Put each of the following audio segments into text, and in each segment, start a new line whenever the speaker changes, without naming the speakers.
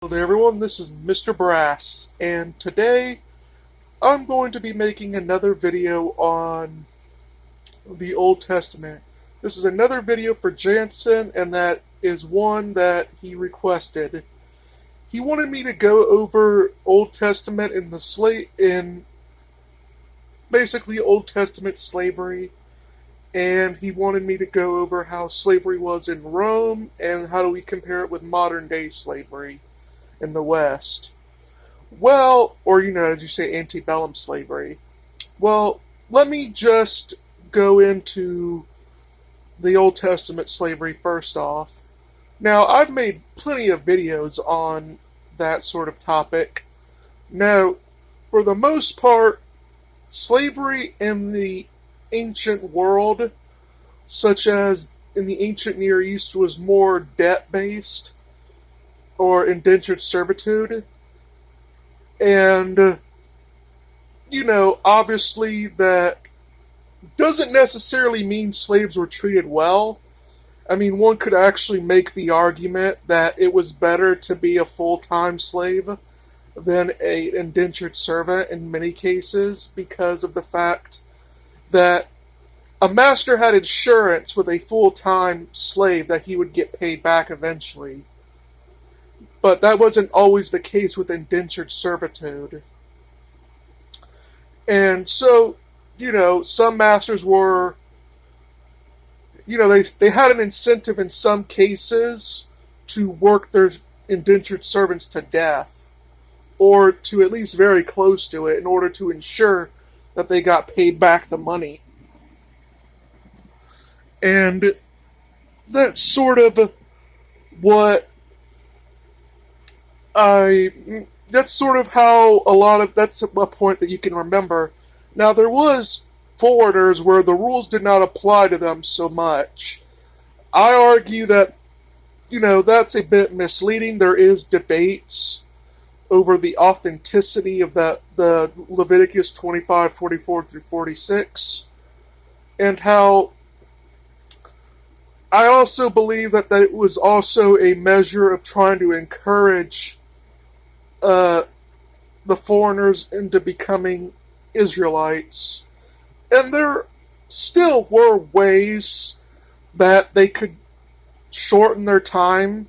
Hello there everyone, this is Mr. Brass, and today I'm going to be making another video on the Old Testament. This is another video for Janson, and that is one that he requested. He wanted me to go over Old Testament in basically Old Testament slavery, and he wanted me to go over how slavery was in Rome and how do we compare it with modern day slavery in the West. Well, or as you say, antebellum slavery. Well, let me just go into the Old Testament slavery first off. Now, I've made plenty of videos on that sort of topic. Now, for the most part, slavery in the ancient world, such as in the ancient Near East, was more debt-based or indentured servitude. And, obviously that doesn't necessarily mean slaves were treated well. I mean, one could actually make the argument that it was better to be a full-time slave than an indentured servant in many cases because of the fact that a master had insurance with a full-time slave that he would get paid back eventually. But that wasn't always the case with indentured servitude. And so, some masters were, they had an incentive in some cases to work their indentured servants to death, or to at least very close to it, in order to ensure that they got paid back the money. And that's sort of what that's sort of how that's a point that you can remember. Now, there was foreigners where the rules did not apply to them so much. I argue that, that's a bit misleading. There is debates over the authenticity of the Leviticus 25:44 through 46, and how I also believe that it was also a measure of trying to encourage the foreigners into becoming Israelites. And there still were ways that they could shorten their time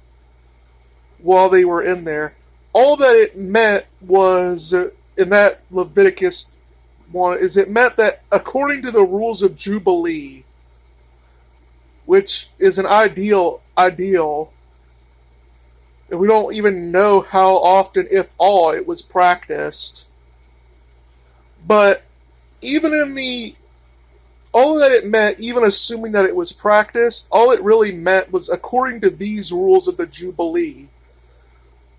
while they were in there. All that it meant was, in that Leviticus one, is it meant that according to the rules of Jubilee, which is an ideal, and we don't even know how often, if all, it was practiced. But even all that it meant, even assuming that it was practiced, all it really meant was, according to these rules of the Jubilee,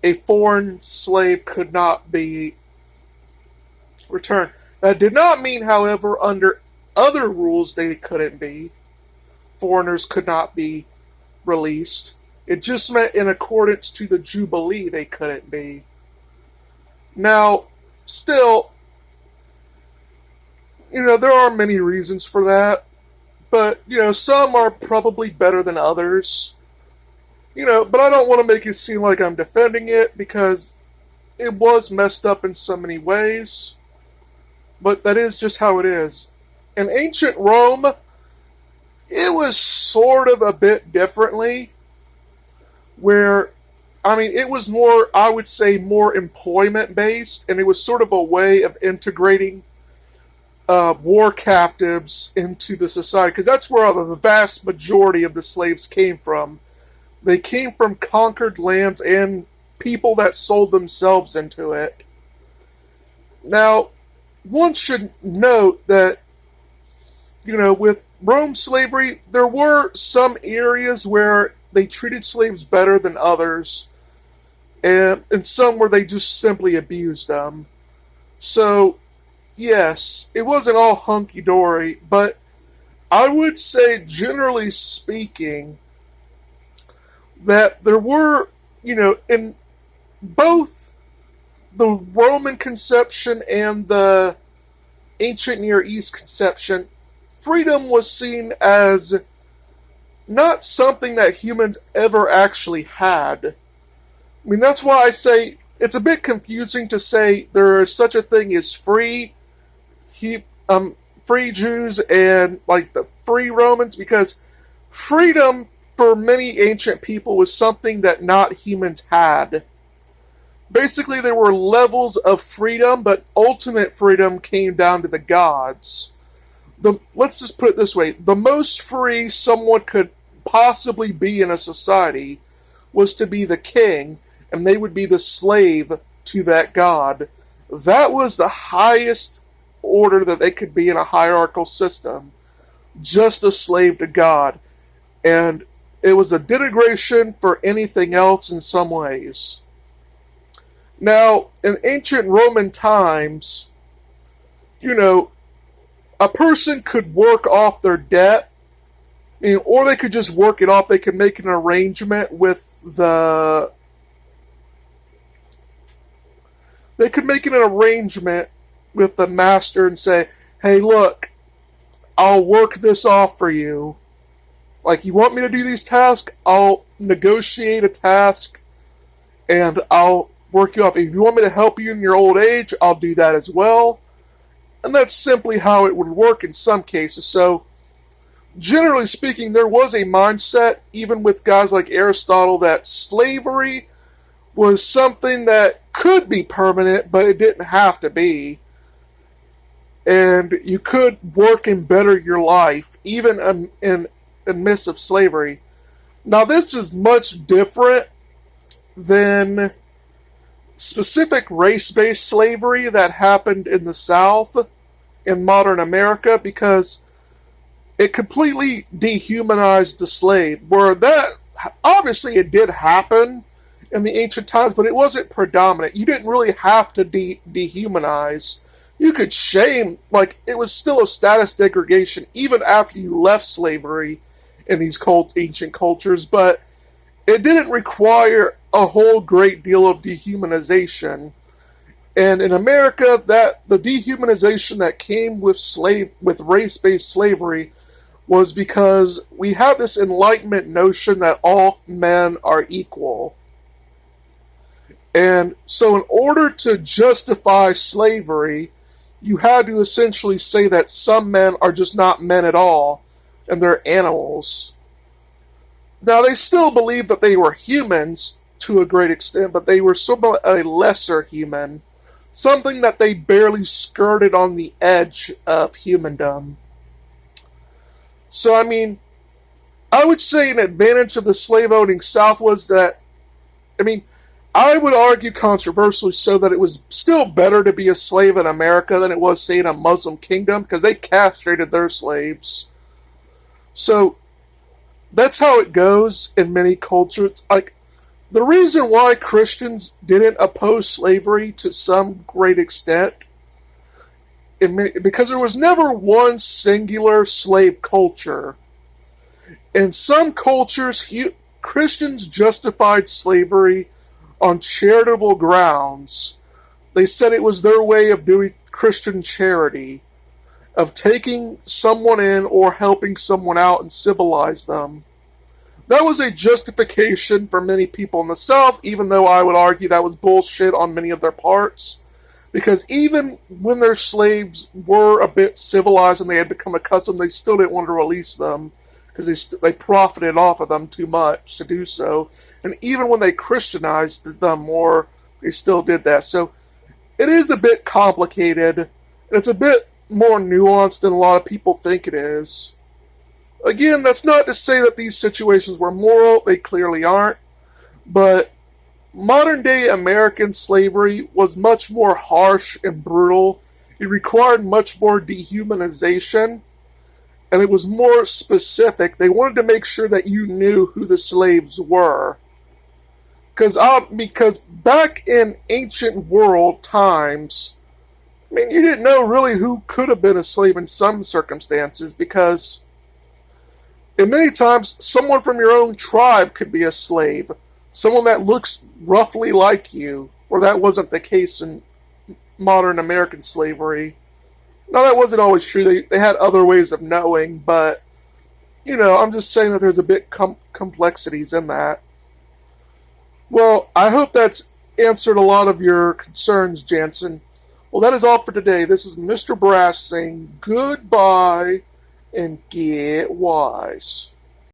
a foreign slave could not be returned. That did not mean, however, under other rules they couldn't be. Foreigners could not be released. It just meant in accordance to the Jubilee they couldn't be. Now, still, there are many reasons for that, but, some are probably better than others. But I don't want to make it seem like I'm defending it, because it was messed up in so many ways, but that is just how it is. In ancient Rome, it was sort of a bit differently, where, it was more, I would say, more employment-based, and it was sort of a way of integrating war captives into the society, because that's where the vast majority of the slaves came from. They came from conquered lands and people that sold themselves into it. Now, one should note that, with Rome slavery, there were some areas where they treated slaves better than others, and some where they just simply abused them. So, yes, it wasn't all hunky-dory, but I would say, generally speaking, that there were, in both the Roman conception and the ancient Near East conception, freedom was seen as not something that humans ever actually had. I mean, that's why I say it's a bit confusing to say there is such a thing as he, free Jews and like the free Romans, because freedom for many ancient people was something that not humans had. Basically, there were levels of freedom, but ultimate freedom came down to the gods. Let's just put it this way: the most free someone could possibly be in a society was to be the king, and they would be the slave to that god. That was the highest order that they could be in a hierarchical system. Just a slave to God. And it was a denigration for anything else in some ways. Now, in ancient Roman times, a person could work off their debt, or they could just work it off. They could make an arrangement with the master and say, hey, look, I'll work this off for you. Like, you want me to do these tasks? I'll negotiate a task and I'll work you off. If you want me to help you in your old age, I'll do that as well. And that's simply how it would work in some cases. So, generally speaking, there was a mindset, even with guys like Aristotle, that slavery was something that could be permanent, but it didn't have to be. And you could work and better your life, even in midst of slavery. Now, this is much different than specific race-based slavery that happened in the South in modern America, because it completely dehumanized the slave. Where that, obviously it did happen in the ancient times, but it wasn't predominant. You didn't really have to dehumanize. You could shame, like, it was still a status degradation even after you left slavery in these ancient cultures, but it didn't require a whole great deal of dehumanization. And in America, that the dehumanization that came with race-based slavery was because we have this Enlightenment notion that all men are equal. And so in order to justify slavery, you had to essentially say that some men are just not men at all, and they're animals. Now, they still believed that they were humans to a great extent, but they were somewhat a lesser human, something that they barely skirted on the edge of humandom. So, I mean, I would say an advantage of the slave-owning South was that, I would argue controversially so that it was still better to be a slave in America than it was, say, in a Muslim kingdom, because they castrated their slaves. So, that's how it goes in many cultures. Like, the reason why Christians didn't oppose slavery to some great extent, because there was never one singular slave culture. In some cultures, Christians justified slavery on charitable grounds. They said it was their way of doing Christian charity, of taking someone in or helping someone out and civilize them. That was a justification for many people in the South, even though I would argue that was bullshit on many of their parts. Because even when their slaves were a bit civilized and they had become accustomed, they still didn't want to release them, because they profited off of them too much to do so. And even when they Christianized them more, they still did that. So it is a bit complicated, and it's a bit more nuanced than a lot of people think it is. Again, that's not to say that these situations were moral, they clearly aren't, but modern-day American slavery was much more harsh and brutal. It required much more dehumanization, and it was more specific. They wanted to make sure that you knew who the slaves were. Because back in ancient world times, you didn't know really who could have been a slave in some circumstances, because in many times, someone from your own tribe could be a slave. Someone that looks roughly like you, or that wasn't the case in modern American slavery. Now, that wasn't always true. They had other ways of knowing, but, I'm just saying that there's a bit complexities in that. Well, I hope that's answered a lot of your concerns, Jansen. Well, that is all for today. This is Mr. Brass saying goodbye and get wise.